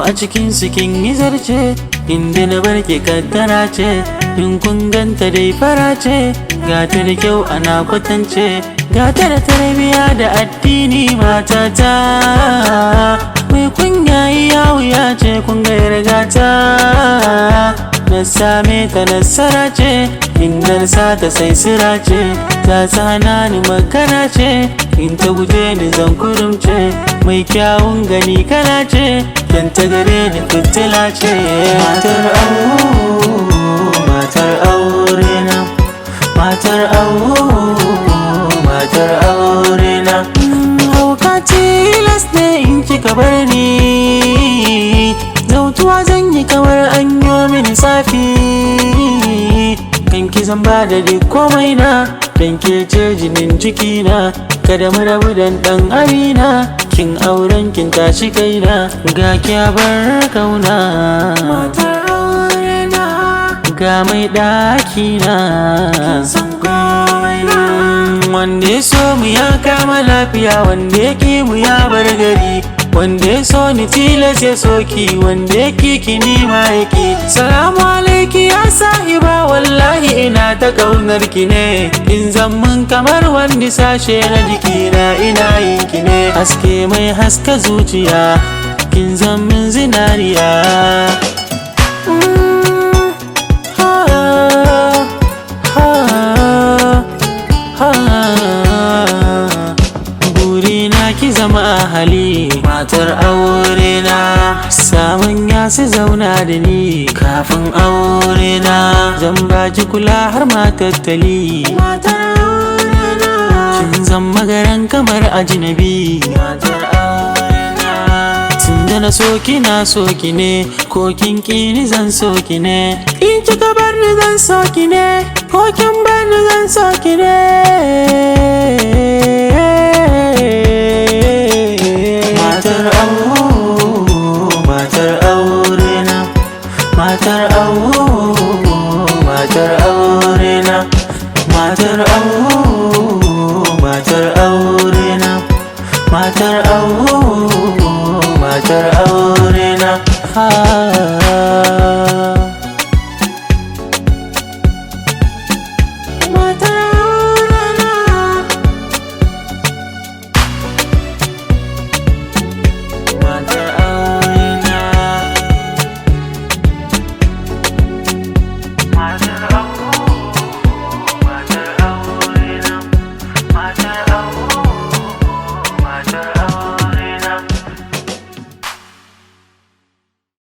a cikin su kin yi zarce, inda na barke kaddara ce. In kun ganta dai fara ce, gata da kyau ana kwatance, gata da tarbiya da addini matata. Mai kunya iya wuya ce kun ga rigata, na same ta nasara ce, inda na sata sai sira ce. Ta tsana ni makara ce, in ta guje ni zan kurumce. Mai kyawun gani kala ce, dan ta gare ni fitila ce. Matar matar aurena, matar matar aurena. Hauka tilas ne in kika bar ni, zautuwa zan yi kamar an yi mini safi. Kanki zan ba da duk komai na, dan ke ce jinin jikina. Kada mu rabu dan dan amina, kin auren kin tashi kaina, ga kyabar kauna. Matar aurena, ga mai ɗakina, kin san komai na. Wanda ya so mu ya kama lafiya, wanda ya ki mu ya bar gari. Wanda ya so ni tilas ya soki, wanda ya ki ni ma yaki. Salamu alaiki ya sahiba, wallahi ina ta kaunar ki ne. In zan mun kamar wani sashe na jikina, ina yin ki ne. Haske mai haska zuciya, kin zan min zinariya. Ki zama ahali, matar aurena. Samun ya su zauna da ni kafin aurena. Zan baki kula har ma tattali, matar aurena. Kin zan magaran kamar ajinabi, matar aurena. Tunda na soki na soki ne, ko kin ki ni zan soki ne. In kika bar ni zan soki ne, ko kin bar ni zan soki ne. Matar aurena, matar aurena, matar aurena, matar aurena. Matar aurena, matar aurena.